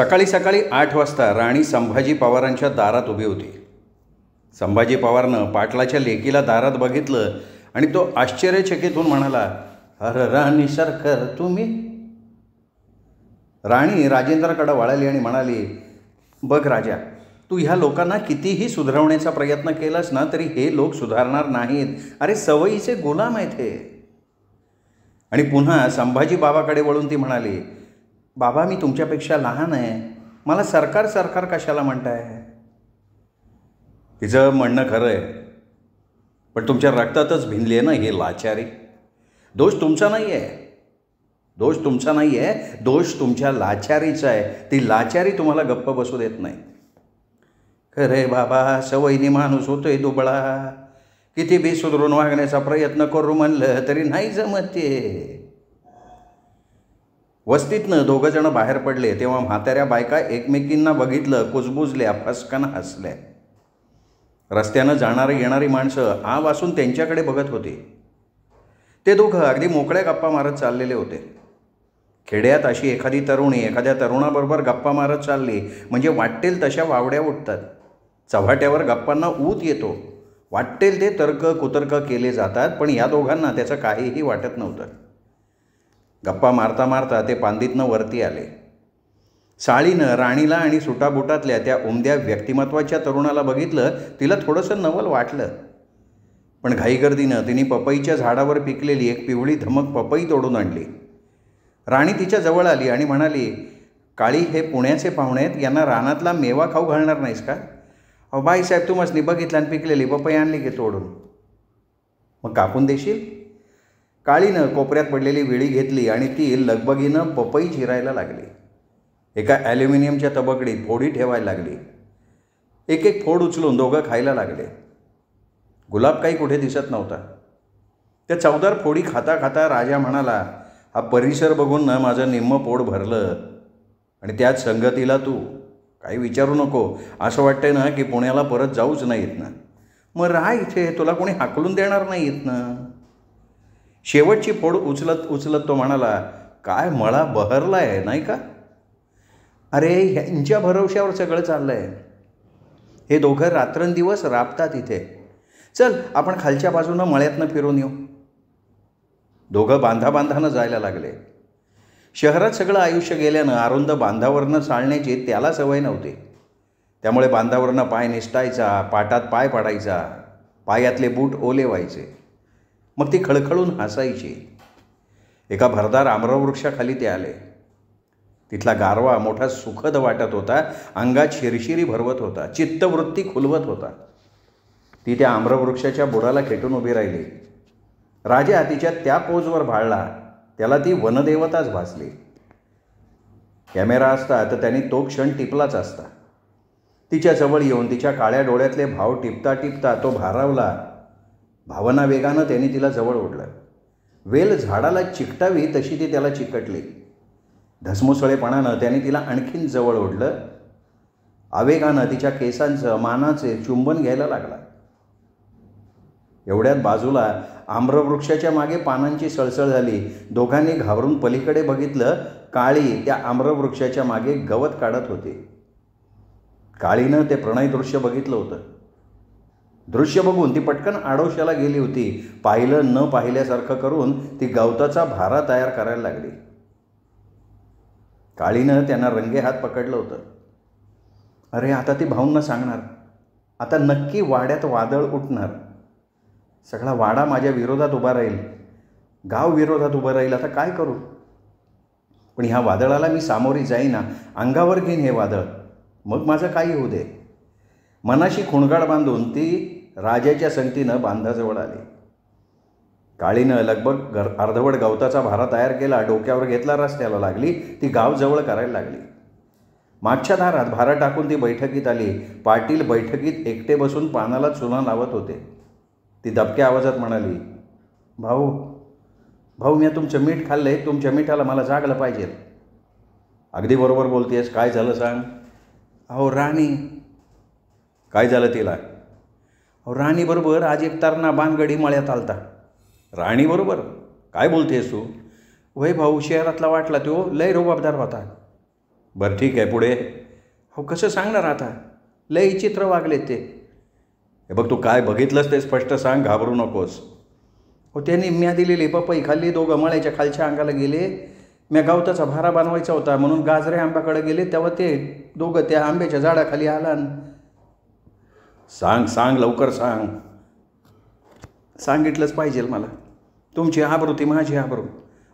सकाळी सकाळी 8 वाजता राणी संभाजी पवारांच्या दारात उभी होती. संभाजी पवारनं पाटलाच्या लेकीला दारात बघितलं आणि तो आश्चर्यचकित होऊन म्हणाला, अरे राणी सरकार तुम्ही? राणी राजेंद्राकडे वळाली आणि म्हणाली, बघ राजा, तू ह्या लोकांना कितीही सुधारवण्याचा प्रयत्न केलास ना तरी हे लोक सुधारणार नाहीत. अरे सवयीचे गुलाम आहेत हे. आणि पुन्हा संभाजी बाबाकडे वळून ती म्हणाली, बाबा मी तुमच्यापेक्षा लहान आहे, मला सरकार सरकार कशाला म्हणताय? तिचं म्हणणं खरं आहे, पण तुमच्या रक्तातच भिनली आहे ना ही लाचारी. दोष तुमचा नाही आहे, दोष तुमचा नाही आहे, दोष तुमच्या लाचारीचा आहे. ती लाचारी तुम्हाला गप्प बसू देत नाही. खरे बाबा, सवयीने माणूस होतोय दुबळा. किती बी सुधरून वागण्याचा प्रयत्न करू म्हणलं तरी नाही जमत ते. वस्तीतनं दोघंजण बाहेर पडले तेव्हा म्हाताऱ्या बायका एकमेकींना बघितलं, कुजबुजल्या, फसकन हसल्या. रस्त्यानं जाणारी येणारी माणसं आ वासून त्यांच्याकडे बघत होती. ते दोघं अगदी मोकळ्या गप्पा मारत चाललेले होते. खेड्यात अशी एखादी तरुणी एखाद्या तरुणाबरोबर गप्पा मारत चालली म्हणजे वाटेल तशा वावड्या उठतात. चव्हाट्यावर गप्पांना ऊत येतो. वाटेल ते तर्क कुतर्क केले जातात, पण या दोघांना त्याचं काहीही वाटत नव्हतं. गप्पा मारता मारता ते पांदीतनं वरती आले. साळीनं राणीला आणि सुटाबुटातल्या त्या उमद्या व्यक्तिमत्वाच्या तरुणाला बघितलं. तिला थोडंसं नवल वाटलं, पण घाईगर्दीनं तिने पपईच्या झाडावर पिकलेली एक पिवळी धमक पपई तोडून आणली. राणी तिच्या जवळ आली आणि म्हणाली, काळी, हे पुण्याचे पाहुणे आहेत, यांना रानातला मेवा खाऊ घालणार नाहीस का? अहो बाईसाहेब, तू मसनी बघितलं आणि पिकलेली पपई आणली की तोडून, मग कापून देशील? काळीनं कोपऱ्यात पडलेली विळी घेतली आणि ती लगबगीनं पपई चिरायला लागली. एका ॲल्युमिनियमच्या तबकडीत फोडी ठेवायला लागली. एक एक फोड उचलून दोघं खायला लागले. गुलाब काही कुठे दिसत नव्हता. त्या चवदार फोडी खाता खाता राजा म्हणाला, हा परिसर बघून ना माझं निम्मं पोट भरलं, आणि त्यात संगतीला तू. काही विचारू नको, असं वाटतंय ना की पुण्याला परत जाऊच नाहीत ना. मग राह इथे, तुला कोणी हाकलून देणार नाहीत ना. शेवटची फोड उचलत उचलत तो म्हणाला, काय मळा बहरला आहे नाही का? अरे ह्यांच्या भरवशावर सगळं चाललं आहे. हे दोघं रात्रंदिवस राबतात इथे. चल आपण खालच्या बाजूनं मळ्यातनं फिरून येऊ. दोघं बांधाबांधानं जायला लागले. शहरात सगळं आयुष्य गेल्यानं अरुंद बांधावरनं चालण्याची त्याला सवय नव्हती. त्यामुळे बांधावरनं पाय निसटायचा, पाटात पाय पडायचा, पायातले बूट ओले व्हायचे. मग ती खळखळून हसायची. एका भरदार आम्रवृक्षाखाली ते आले. तिथला गारवा मोठा सुखद वाटत होता. अंगात शिरशिरी भरवत होता. चित्तवृत्ती खुलवत होता. ती त्या आम्रवृक्षाच्या बुडाला खेटून उभी राहिली. राजा तिच्या त्या पोजवर भाळला. त्याला ती वनदेवताच भासली. कॅमेरा असता तर त्यांनी तो क्षण टिपलाच असता. तिच्या जवळ येऊन तिच्या काळ्या डोळ्यातले भाव टिपता टिपता तो भारावला. भावना वेगानं त्यांनी तिला जवळ ओढलं. वेल झाडाला चिकटावी तशी ती त्याला चिकटली. धसमुसळेपणानं त्याने तिला आणखीन जवळ ओढलं. आवेगानं तिच्या केसांचं मानाचे चुंबन घ्यायला लागला. एवढ्यात बाजूला आम्रवृक्षाच्या मागे पानांची सळसळ झाली. दोघांनी घाबरून पलीकडे बघितलं. काळी त्या आम्रवृक्षाच्या मागे गवत काढत होती. काळीनं ते प्रणय दृश्य बघितलं होतं. दृश्य बघून ती पटकन आडोशाला गेली होती. पाहिलं न पाहिल्यासारखं करून ती गवताचा भारा तयार करायला लागली. काळीनं त्यांना रंगे हात पकडलं होतं. अरे आता ती भाऊंना सांगणार. आता नक्की वाड्यात वादळ उठणार. सगळा वाडा माझ्या विरोधात उभा राहील, गाव विरोधात उभं राहील. आता काय करू? पण ह्या वादळाला मी सामोरी जाईना, अंगावर घेईन हे वादळ, मग माझं काही होऊ दे. मनाशी खुणगाड बांधून ती राजाच्या संगतीनं बांधाजवळ आली. काळीनं लगभग अर्धवट गवताचा भारा तयार केला. डोक्यावर घेतला, रस्त्याला लागली. ती गाव जवळ करायला लागली. मागच्या दारात भारा टाकून ती बैठकीत आली. पाटील बैठकीत एकटे बसून पानाला चुना लावत होते. ती दबक्या आवाजात म्हणाली, भाऊ भाऊ, मी तुमचं मीठ खाल्लंय, तुमच्या मिठाला मला जागलं पाहिजे. अगदी बरोबर बोलतेस, काय झालं सांग? अहो राणी. काय झालं तिला? अहो राणीबरोबर आज एक तरणा बानगडी मळ्यात आलता. राणीबरोबर? काय बोलतेस तू? वय भाऊ, शहरातला वाटला तो लय रुबाबदार होता. बरं ठीक आहे, पुढे. हो कसं सांगणार आता, लय चित्र वागलेत ते. हे बघ, तू काय बघितलंस ते स्पष्ट सांग, घाबरू नकोस. हो त्यांनी म्या दिलेली पपई खाल्ली, दोघं मळ्याच्या खालच्या अंगाला गेले. म्या गवताचा भारा बनवायचा होता म्हणून गाजरे आंब्याकडे गेले, तेव्हा ते दोघं त्या आंब्याच्या झाडाखाली आला. सांग सांग लवकर सांग. सांगितलंच पाहिजे मला. तुमची आबरू ती माझी आबरू.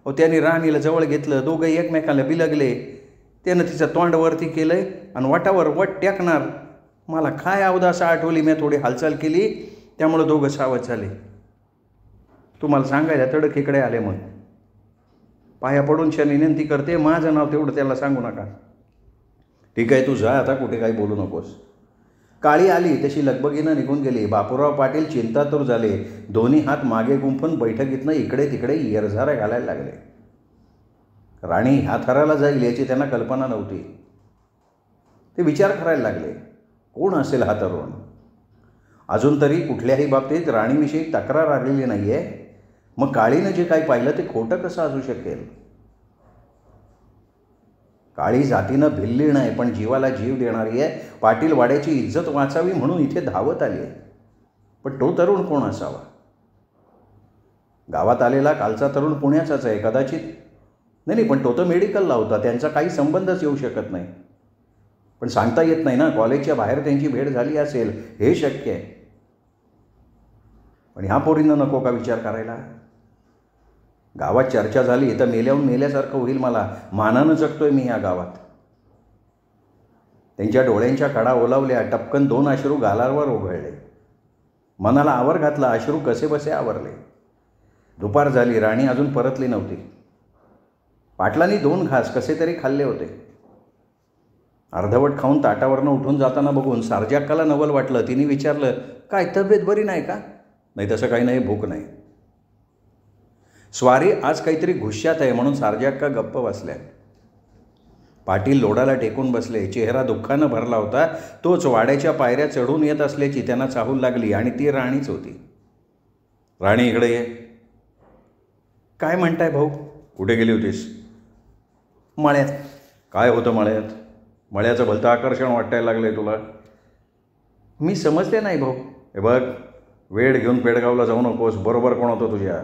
हो त्यांनी राणीला जवळ घेतलं, दोघं एकमेकाला बिलगले. त्यानं तिचं तोंड वरती केलंय आणि वटावर वट टेकणार. मला काय अवदास आठवली, मी थोडी हालचाल केली, त्यामुळं दोघं सावध झाले. तुम्हाला सांगायला तडक इकडे आले. मग पाया पडून विनंती करते, माझं नाव तेवढं त्याला सांगू नका. ठीक आहे, तू जा आता, कुठे काही बोलू नकोस. काळी आली तशी लगबगीनं निघून गेली. बापूराव पाटील चिंतातूर झाले. दोन्ही हात मागे गुंफून बैठकीतनं इकडे तिकडे येरझारा घालायला लागले. राणी ह्या थराला जाईल याची त्यांना कल्पना नव्हती. ते विचार करायला लागले, कोण असेल हा तरुण. अजून तरी कुठल्याही बाबतीत राणीविषयी तक्रार आलेली नाही आहे. मग काळीनं जे काही पाहिलं ते खोटं कसं असू शकेल. काळी जातीनं भिल्ली नाही, पण जीवाला जीव देणारी आहे. पाटील वाड्याची इज्जत वाचावी म्हणून इथे धावत आली आहे. पण तो तरुण कोण असावा. गावात आलेला कालचा तरुण पुण्याचाच आहे कदाचित. नाही, पण तो तर मेडिकलला होता, त्यांचा काही संबंधच येऊ शकत नाही. पण सांगता येत नाही ना, कॉलेजच्या बाहेर त्यांची भेट झाली असेल हे शक्य आहे. पण ह्या पोरीनं नको का विचार करायला. गावात चर्चा झाली तर मेल्याहून मेल्यासारखं होईल मला. मानानं जगतोय मी या गावात. त्यांच्या डोळ्यांच्या कडा ओलावल्या. टपकन 2 अश्रू गालावर ओघळले. मनाला आवर घातला. अश्रू कसे बसे आवरले. दुपार झाली. राणी अजून परतली नव्हती. पाटलांनी 2 घास कसे तरी खाल्ले होते. अर्धवट खाऊन ताटावरनं उठून जाताना बघून सारजाक्काला नवल वाटलं. तिने विचारलं, काय तब्येत बरी नाही का. नाही तसं काही नाही, भूक नाही. स्वारी आज काहीतरी गुस्स्यात आहे म्हणून सारजाक्का गप्प बसल्या. पाटील लोडाला टेकून बसले. चेहरा दुःखानं भरला होता. तोच वाड्याच्या पायऱ्या चढून येत असल्याची त्यांना चाहूल लागली आणि ती राणीच होती. राणी इकडे ये. काय म्हणताय भाऊ. कुठे गेली होतीस. मळ्यात. काय होतं मळ्यात. मळ्याचं भलतं आकर्षण वाटायला लागलंय तुला. मी समजले नाही भाऊ. हे बघ, वेळ घेऊन पेडगावला जाऊ नकोस. बरोबर कोण होतं तुझ्या.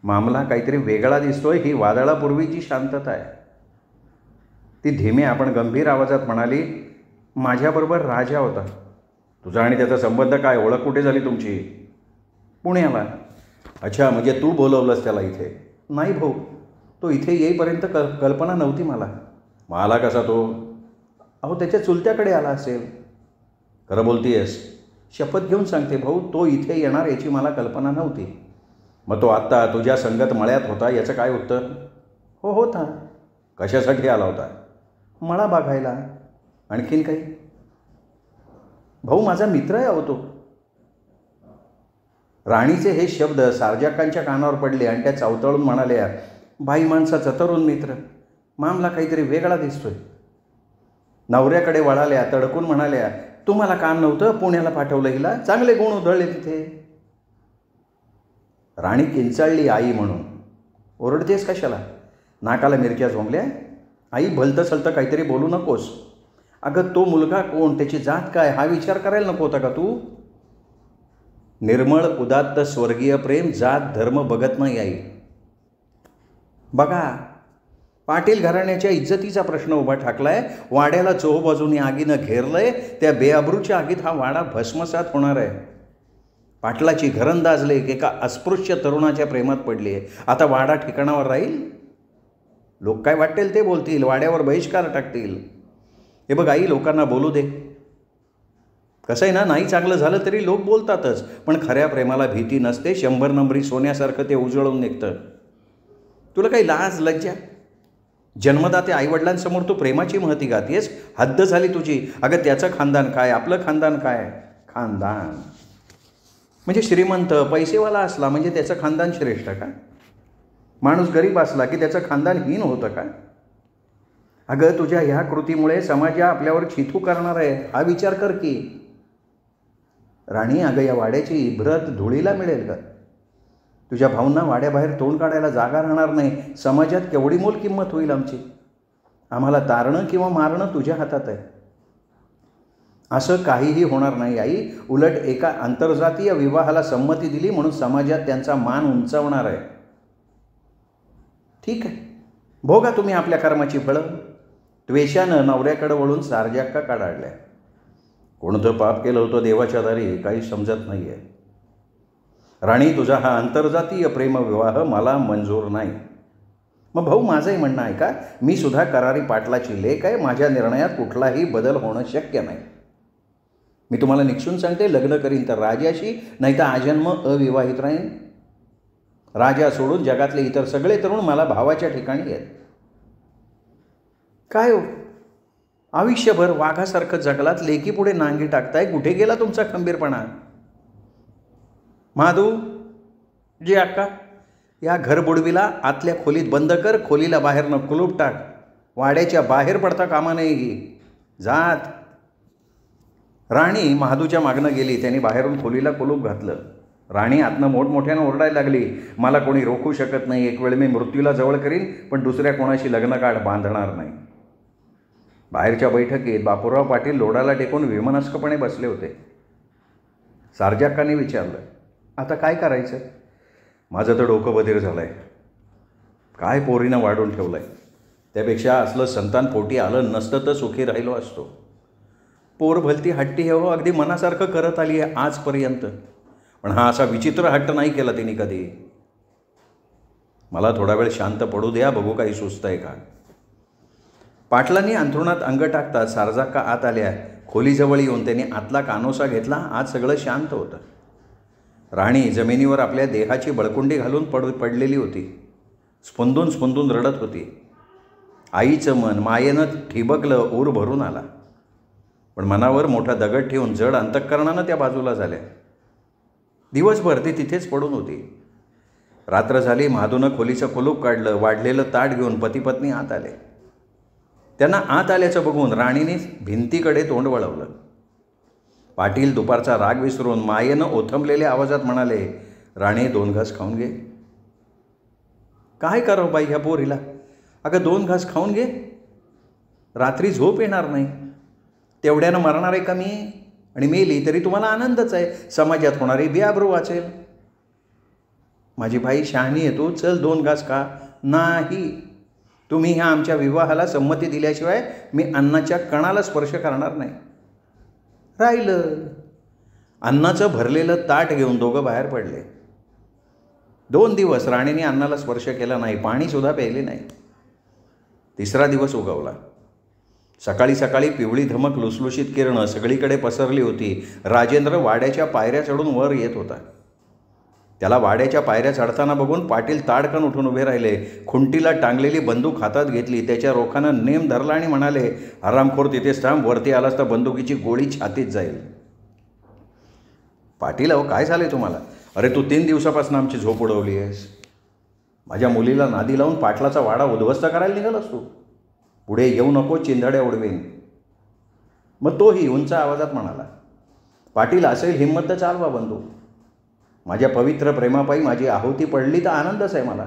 मामला काहीतरी वेगळा दिसतोय. ही वादळापूर्वीची शांतता आहे. ती धीमे आपण गंभीर आवाजात म्हणाली, माझ्याबरोबर राजा होता. तुझा आणि त्याचा संबंध काय. ओळख कुठे झाली तुमची. पुण्याला. अच्छा, म्हणजे तू बोलवलंस त्याला इथे. नाही भाऊ, तो इथे येईपर्यंत कल्पना नव्हती मला. मग आला कसा तो. अहो त्याच्या चुलत्याकडे आला असेल. खरं बोलतीयस. शपथ घेऊन सांगते भाऊ, तो इथे येणार याची मला कल्पना नव्हती. मग तो आत्ता तुझ्या संगत मळ्यात होता याचं काय उत्तर. हो होता. कशासाठी आला होता. मळा बघायला. आणखीन काही. भाऊ माझा मित्र आहे. अहो तो. राणीचे हे शब्द सारजाक्कांच्या कानावर पडले आणि त्या चावतळून म्हणाल्या, बाई माणसाचा तरुण मित्र. मामला काहीतरी वेगळा दिसतोय. नवऱ्याकडे वळाल्या. तडकून म्हणाल्या, तुम्हाला काम नव्हतं. पुण्याला पाठवलं हिला. चांगले गुण उधळले तिथे. राणी किंचाळली. आई म्हणून. ओरडतेस कशाला. नाकाला मिरच्या झोंबल्या. आई भलतं सलतं काहीतरी बोलू नकोस. अगं तो मुलगा कोण, त्याची जात काय हा विचार करायला नको होता का तू. निर्मळ उदात्त स्वर्गीय प्रेम जात धर्म बघत नाही आई. बघा, पाटील घराण्याच्या इज्जतीचा प्रश्न उभा ठाकलाय. वाड्याला चोहोबाजूनी आगीनं घेरलंय. त्या बेअब्रूच्या आगीत हा वाडा भस्मसात होणार आहे. पाटलाची घरंदाजले एका अस्पृश्य तरुणाच्या प्रेमात पडली आहे. आता वाडा ठिकाणावर राहील. लोक काय वाटेल ते बोलतील. वाड्यावर बहिष्कार टाकतील. हे बघ आई, लोकांना बोलू दे. कसं आहे ना, नाही चांगलं झालं तरी लोक बोलतातच. पण खऱ्या प्रेमाला भीती नसते. 100 नंबरी सोन्यासारखं ते उजळून निघतं. तुला काही लाज लज्जा. जन्मदाते आईवडिलांसमोर तू प्रेमाची महती गातीयस. हद्द झाली तुझी. अगं त्याचं खानदान काय, आपलं खानदान काय. खानदान म्हणजे श्रीमंत पैसेवाला असला म्हणजे त्याचं खानदान श्रेष्ठ का. माणूस गरीब असला की त्याचं खानदान हीन होतं का. अगं तुझ्या ह्या कृतीमुळे समाज आपल्यावर छिथू करणार आहे हा विचार कर की. राणी, अगं या वाड्याची इब्रत धुळीला मिळेल का. तुझ्या भाऊंना वाड्याबाहेर तोंड काढायला जागा राहणार नाही. समाजात केवढी मोल किंमत होईल आमची. आम्हाला तारणं किंवा मारणं तुझ्या हातात आहे. असं काहीही होणार नाही आई. उलट एका आंतरजातीय विवाहाला संमती दिली म्हणून समाजात त्यांचा मान उंचावणार आहे. ठीक आहे, भोगा तुम्ही आपल्या कर्माची फळं. त्वेषानं नवऱ्याकडे वळून सारजाक्का काढाडल्या. कोणतं पाप केलं होतं देवाच्या दारी काही समजत नाही आहे. राणी, तुझा हा आंतरजातीय प्रेमविवाह मला मंजूर नाही. मग भाऊ, माझंही म्हणणं आहे का? मी सुद्धा करारी पाटलाची लेक आहे. माझ्या निर्णयात कुठलाही बदल होणं शक्य नाही. मी तुम्हाला निक्षून सांगते, लग्न करीन तर राजाशी, नाही तर आजन्म अविवाहित राहीन. राजा सोडून जगातले इतर सगळे तरुण मला भावाच्या ठिकाणी आहेत. काय हो, आयुष्यभर वाघासारखं जगलात, लेकीपुढे नांगी टाकताय. कुठे गेला तुमचा खंबीरपणा? महादू जी अक्का, या घर बुडवीला आतल्या खोलीत बंद कर. खोलीला बाहेरनं कुलूप टाक. वाड्याच्या बाहेर पडता कामा नाही. जात. राणी महादूच्या मागणं गेली. त्यांनी बाहेरून खोलीला कुलूप घातलं. राणी आतनं मोठमोठ्यानं ओरडायला लागली, मला कोणी रोखू शकत नाही. एक वेळ मी मृत्यूला जवळ करीन, पण दुसऱ्या कोणाशी लग्नकाठ बांधणार नाही. बाहेरच्या बैठकीत बापूराव पाटील लोडाला टेकून विमनस्कपणे बसले होते. सारजाक्कांनी विचारलं, आता काय करायचं? माझं तर डोकं बधीर झालं आहे. काय पोरीनं वाढून ठेवलं आहे. त्यापेक्षा असलं संतान पोटी आलं नसतं तर सुखी राहिलो असतो. पोर भलती हट्टी हो, अगदी मनासारखं करत आली आहे आजपर्यंत. पण हा असा विचित्र हट्ट नाही केला तिने कधी. मला थोडा वेळ शांत पडू द्या, बघू काही सुचत आहे का. पाटलांनी अंथरुणात अंग टाकतात सारजाक्का आत आल्या. खोलीजवळ येऊन त्यांनी आतला कानोसा घेतला. आज सगळं शांत होतं. राणी जमिनीवर आपल्या देहाची बळकुंडी घालून पडलेली होती. स्पंदून स्पंदून रडत होती. आईचं मन मायेनं ठिबकलं, ऊर भरून आला. पण मनावर मोठा दगड ठेवून जड अंतःकरणानं त्या बाजूला झाल्या. दिवसभर ती तिथेच पडून होती. रात्र झाली. महादूनं खोलीचं कुलूप काढलं. वाढलेलं ताट घेऊन पती-पत्नी आत आले. त्यांना आत आल्याचं बघून राणीने भिंतीकडे तोंड वळवलं. पाटील दुपारचा राग विसरून मायेनं ओथंबलेल्या आवाजात म्हणाले, राणे 2 घास खाऊन घे. काय करावं बाई ह्या पोरीला? अगं 2 घास खाऊन घे, रात्री झोप येणार नाही. तेवढ्यानं मरणार आहे का मी? आणि मेली तरी तुम्हाला आनंदच आहे. समाजात होणारी बेआबरू वाचेल. माझी बाई शहाणी आहे तू. चल 2 घास खा. नाही, तुम्ही ह्या आमच्या विवाहाला संमती दिल्याशिवाय मी अन्नाच्या कणाला स्पर्श करणार नाही. राहिलं. अन्नाचं भरलेलं ताट घेऊन दोघं बाहेर पडले. 2 दिवस राणीने अन्नाला स्पर्श केला नाही. पाणीसुद्धा प्यायले नाही. 3रा दिवस उगवला. सकाळी सकाळी पिवळी धमक लुसलुशीत किरणं सगळीकडे पसरली होती. राजेंद्र वाड्याच्या पायऱ्या चढून वर येत होता. त्याला वाड्याच्या पायऱ्या चढताना बघून पाटील ताडकन उठून उभे राहिले. खुंटीला टांगलेली बंदूक हातात घेतली. त्याच्या रोखानं नेम धरला आणि म्हणाले, आरामखोर तिथेच थांब. वरती आलास तर बंदुकीची गोळी छातीत जाईल. पाटील, अहो काय झाले तुम्हाला? अरे तू 3 दिवसापासून आमची झोप उडवली आहेस. माझ्या मुलीला नादी लावून पाटलाचा वाडा उद्ध्वस्त करायला निघालास तू. पुढे येऊ नको, चिंधड्या उडवेन. मग तोही उंच आवाजात म्हणाला, पाटील असेल हिंमत तर चालवा बंधू. माझ्या पवित्र प्रेमापायी माझी आहुती पडली तर आनंदच आहे मला.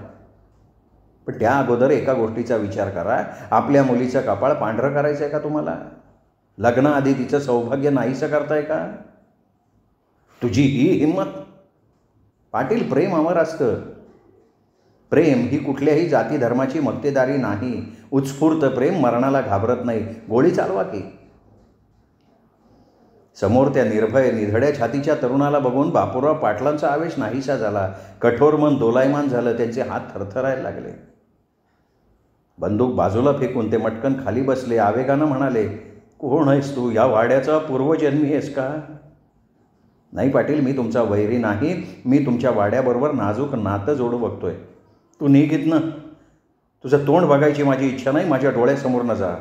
पण त्या अगोदर एका गोष्टीचा विचार करा. आपल्या मुलीचं कपाळ पांढरं करायचं आहे का तुम्हाला? लग्नाआधी तिचं सौभाग्य नाहीसं करताय का? तुझी ही हिंमत? पाटील, प्रेम अमर असतं. प्रेम ही कुठल्याही जाती धर्माची मक्तेदारी नाही. उत्स्फूर्त प्रेम मरणाला घाबरत नाही. गोळी चालवा की. समोर त्या निर्भय निधड्या छातीच्या तरुणाला बघून बापूराव पाटलांचा आवेश नाहीसा झाला. कठोर मन दोलायमान झालं. त्यांचे हात थरथरायला लागले. बंदूक बाजूला फेकून ते मटकन खाली बसले. आवेगानं म्हणाले, कोण आहेस तू? या वाड्याचा पूर्वजन्मी आहेस का? नाही पाटील, मी तुमचा वैरी नाही. मी तुमच्या वाड्याबरोबर नाजूक नातं जोडू बघतोय. तू निघ इथनं. तुझं तोंड बघायची माझी इच्छा नाही. माझ्या डोळ्यासमोर न जा.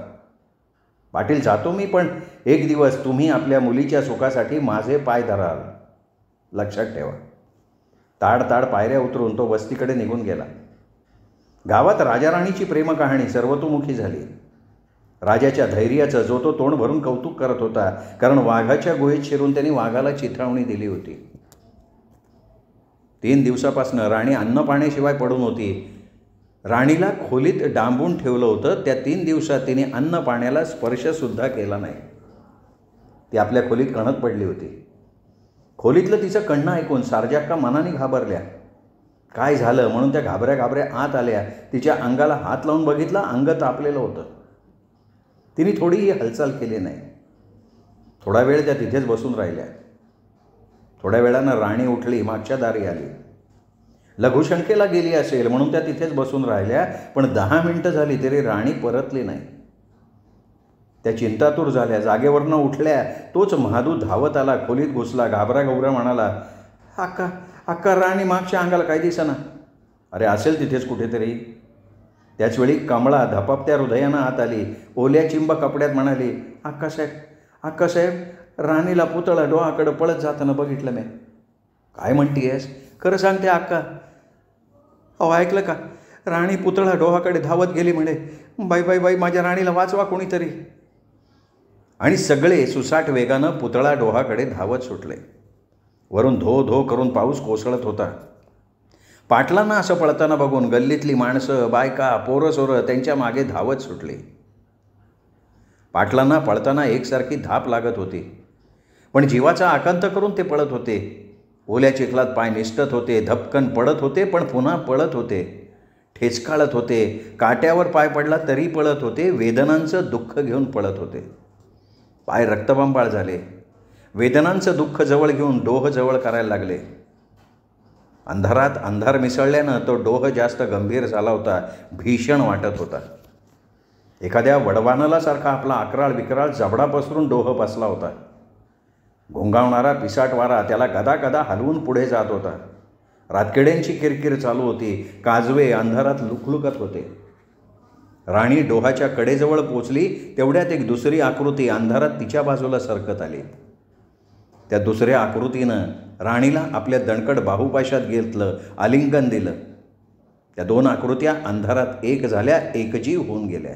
पाटील, जातो मी, पण एक दिवस तुम्ही आपल्या मुलीच्या सुखासाठी माझे पाय धराल. लक्षात ठेवा. ताड ताड पायऱ्या उतरून तो वस्तीकडे निघून गेला. गावात राजाराणीची प्रेमकहाणी सर्वतोमुखी झाली. राजाच्या धैर्याचं जो तो तोंड भरून कौतुक करत होता, कारण वाघाच्या गुहेत शिरून त्यांनी वाघाला चिथावणी दिली होती. 3 दिवसापासून राणी अन्न पाण्याशिवाय पडून होती. राणीला खोलीत डांबून ठेवलं होतं. त्या 3 दिवसात तिने अन्न पाण्याला स्पर्शसुद्धा केला नाही. ती आपल्या खोलीत कणत पडली होती. खोलीतलं तिचं कणणं ऐकून सारजाक्का मनाने घाबरल्या. काय झालं म्हणून त्या घाबऱ्या आत आल्या. तिच्या अंगाला हात लावून बघितला, अंग तापलेलं होतं. तिने थोडीही हालचाल केली नाही. थोडा वेळ त्या तिथेच बसून राहिल्या. थोड्या वेळानं राणी उठली, मागच्या दारी आली. लघुशंकेला गेली असेल म्हणून त्या तिथेच बसून राहिल्या. पण 10 मिनिटं झाली तरी राणी परतली नाही. त्या चिंतातूर झाल्या, जागेवरनं उठल्या. तोच महादू धावत आला, खोलीत घुसला, घाबरा म्हणाला, अक्का अक्का, राणी मागच्या अंगाला काय दिसेना. अरे असेल तिथेच कुठेतरी. त्याचवेळी कमळा धपापत्या हृदयानं आत आली. ओल्या चिंब कपड्यात म्हणाली, अक्कासाहेब, राणीला पुतळा डोहाकडं पळत जाताना बघितलं मी. काय म्हणतीयस? खरं सांगते अक्का. अहो ऐकलं का? राणी पुतळा डोहाकडे धावत गेली म्हणे. बाई, माझ्या राणीला वाचवा कोणीतरी. आणि सगळे सुसाट वेगानं पुतळा डोहाकडे धावत सुटले. वरून धो धो करून पाऊस कोसळत होता. पाटलांना असं पळताना बघून गल्लीतली माणसं, बायका, पोरं त्यांच्या मागे धावत सुटली. पाटलांना पळताना एकसारखी धाप लागत होती. पण जीवाचा आकांत करून ते पळत होते. ओल्या चिखलात पाय निसटत होते, धपकन पडत होते, पण पुन्हा पळत होते. ठेचकाळत होते, काट्यावर पाय पडला तरी पळत होते. वेदनांचं दुःख घेऊन पळत होते. पाय रक्तबंबाळ झाले. वेदनांचं दुःख जवळ घेऊन डोह जवळ करायला लागले. अंधारात अंधार मिसळल्यानं तो डोह जास्त गंभीर झाला होता, भीषण वाटत होता. एखाद्या वडवानलासारखा आपला अकराळ विकराळ जबडा पसरून डोह बसला होता. घोंगावणारा पिसाट वारा त्याला गदा हलवून पुढे जात होता. रातकिड्यांची किरकिर चालू होती. काजवे अंधारात लुकलुकत होते. राणी डोहाच्या कडेजवळ पोचली तेवढ्यात एक दुसरी आकृती अंधारात तिच्या बाजूला सरकत आली. त्या दुसऱ्या आकृतीनं राणीला आपल्या दणकट बाहुपाशात घेतलं, आलिंगन दिलं. त्या 2 आकृत्या अंधारात एक झाल्या, एकजीव होऊन गेल्या.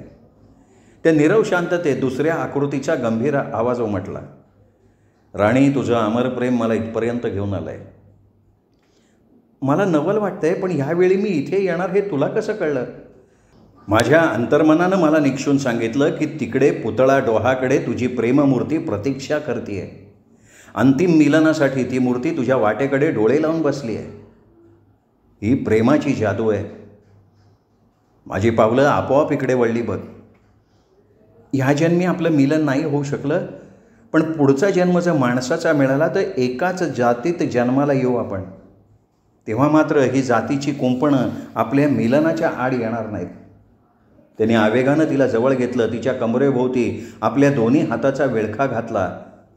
त्या नीरव शांततेत दुसऱ्या आकृतीचा गंभीर आवाज उमटला, राणी, तुझं अमर प्रेम मला इथपर्यंत घेऊन आलंय. मला नवल वाटतंय, पण ह्यावेळी मी इथे येणार हे तुला कसं कळलं? माझ्या अंतर्मनानं मला निक्षून सांगितलं की तिकडे पुतळा डोहाकडे तुझी प्रेममूर्ती प्रतीक्षा करते. अंतिम मिलनासाठी ती मूर्ती तुझ्या वाटेकडे डोळे लावून बसली आहे. ही प्रेमाची जादू आहे. माझी पावलं आपोआप इकडे वळली बघ. ह्या जन्मी आपलं मिलन नाही होऊ शकलं, पण पुढचा जन्म जर माणसाचा मिळाला तर एकाच जातीत जन्माला येऊ आपण. तेव्हा मात्र ही जातीची कुंपणं आपल्या मिलनाच्या आड येणार नाहीत. त्याने आवेगानं तिला जवळ घेतलं. तिच्या कमरेभोवती आपल्या दोन्ही हाताचा विळखा घातला.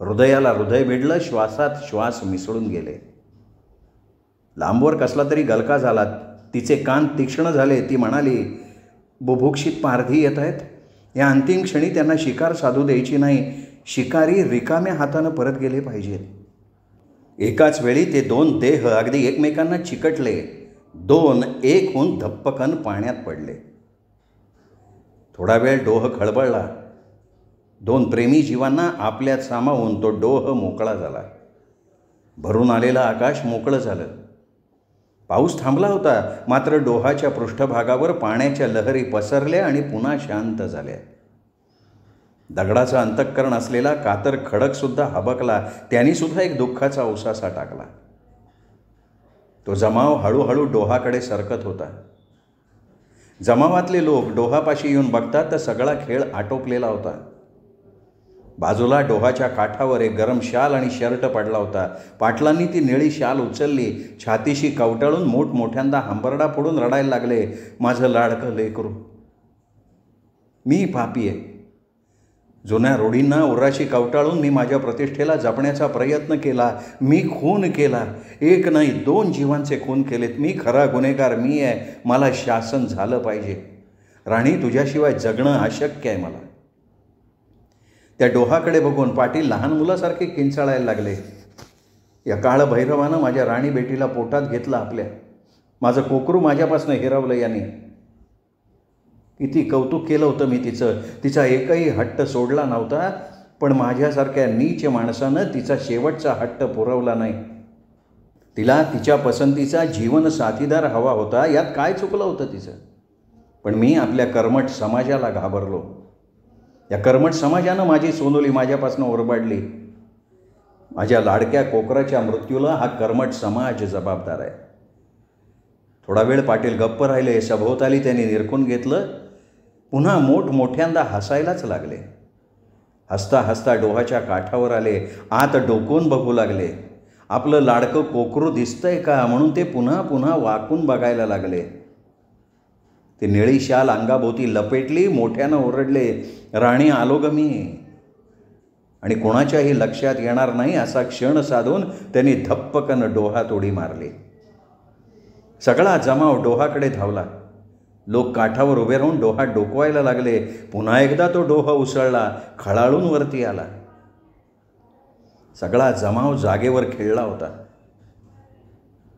हृदयाला हृदय भिडलं, श्वासात श्वास मिसळून गेले. लांबवर कसला तरी गलका झाला. तिचे कान तीक्ष्ण झाले. ती म्हणाली, बुभुक्षित पारधी येत आहेत. या अंतिम क्षणी त्यांना शिकार साधू द्यायची नाही. शिकारी रिकाम्या हातानं परत गेले पाहिजेत. एकाच वेळी ते 2 देह अगदी एकमेकांना चिकटले. 2 एक होऊन धप्पकन पाण्यात पडले. थोडा वेळ डोह खळबळला. 2 प्रेमी जीवांना आपल्यात सामावून तो डोह मोकळा झाला. भरून आलेलं आकाश मोकळं झालं. पाऊस थांबला होता, मात्र डोहाच्या पृष्ठभागावर पाण्याच्या लहरी पसरल्या आणि पुन्हा शांत झाल्या. दगडाचं अंतःकरण असलेला कातर खडकसुद्धा हबकला. त्यांनीसुद्धा एक दुःखाचा उसासा टाकला. तो जमाव हळूहळू डोहाकडे सरकत होता. जमावातले लोक डोहापाशी येऊन बघतात तर सगळा खेळ आटोपलेला होता. बाजूला डोहाच्या काठावर एक गरम शाल आणि शर्ट पडला होता. पाटलांनी ती निळी शाल उचलली. छातीशी कवटाळून मोठमोठ्यांदा हंबरडा फोडून रडायला लागले, माझं लाडकं लेकरू. मी पापी आहे. जुन्या रूढींना उराशी कवटाळून मी माझ्या प्रतिष्ठेला जपण्याचा प्रयत्न केला. मी खून केला. 1 नाही 2 जीवांचे खून केलेत. मी खरा गुन्हेगार मी आहे. मला शासन झालं पाहिजे. राणी, तुझ्याशिवाय जगणं अशक्य आहे मला. त्या डोहाकडे बघून पाटील लहान मुलासारखे किंचाळायला लागले. या काळ भैरवानं माझ्या राणी बेटीला पोटात घेतलं आपल्या. माझं कोकरू माझ्यापासून हिरावलं यांनी. किती कौतुक केलं होतं मी तिचं. तिचा एकही हट्ट सोडला नव्हता. पण माझ्यासारख्या नीच माणसानं तिचा शेवटचा हट्ट पुरवला नाही. तिला तिच्या पसंतीचा जीवन साथीदार हवा होता. यात काय चुकलं होतं तिचं? पण मी आपल्या कर्मठ समाजाला घाबरलो. या कर्मठ समाजानं माझी सोनोली माझ्यापासून ओरबाडली. माझ्या लाडक्या कोकराच्या मृत्यूला हा कर्मठ समाज जबाबदार आहे. थोडा वेळ पाटील गप्प राहिले. सभोवताली त्यांनी निरखून घेतलं. पुन्हा मोठमोठ्यांदा हसायलाच लागले. हसता हसता डोहाच्या काठावर आले. आत डोकून बघू लागले. आपलं लाडकं कोकरू दिसतंय का म्हणून ते पुन्हा पुन्हा वाकून बघायला लागले. ते निळी शाल अंगाभोवती लपेटली. मोठ्यानं ओरडले, राणी आलो ग मी. आणि कोणाच्याही लक्षात येणार नाही असा क्षण साधून त्यांनी धप्पकन डोहात उडी मारली. सगळा जमाव डोहाकडे धावला. लोक काठावर उभे राहून डोहात डोकवायला लागले. पुन्हा एकदा तो डोह उसळला, खळाळून वरती आला. सगळा जमाव जागेवर खिळला होता.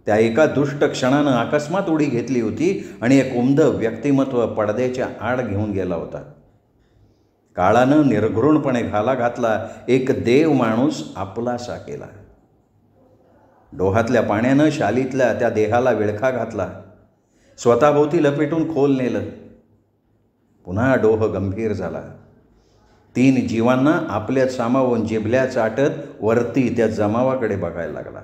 त्या एका दुष्ट क्षणानं अकस्मात उडी घेतली होती आणि एक उमदं व्यक्तिमत्व पडद्याच्या आड घेऊन गेला होता. काळानं निर्घृणपणे घाला घातला. एक देव माणूस आपलासा केला. डोहातल्या पाण्यानं शालीतल्या त्या देहाला विळखा घातला. स्वतःभोवती लपेटून खोल नेलं. पुन्हा डोह गंभीर झाला. 3 जीवांना आपल्यात सामावून जिभल्या चाटत वरती त्या जमावाकडे बघायला लागला.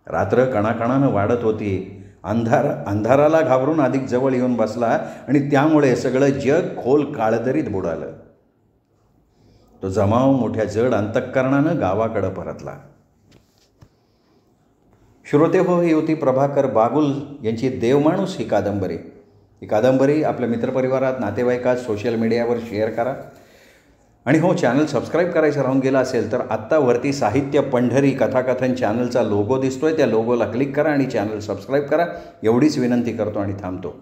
रात्र कणाकणानं वाढत होती. अंधाराला घाबरून अधिक जवळ येऊन बसला आणि त्यामुळे सगळं जग खोल काळदरीत बुडालं. तो जमाव मोठ्या जड अंतःकरणानं गावाकडं परतला. श्रोते हो, ही होती प्रभाकर बागुल यांची देवमाणूस ही कादंबरी. ही कादंबरी आपल्या मित्रपरिवारात, नातेवाईकात, सोशल मीडियावर शेअर करा. आणि हो, चॅनल सबस्क्राईब करायचं राहून गेला असेल तर आत्ता वरती साहित्य पंढरी कथाकथन चॅनलचा लोगो दिसतोय, त्या लोगोला क्लिक करा आणि चॅनल सबस्क्राईब करा. एवढीच विनंती करतो आणि थांबतो.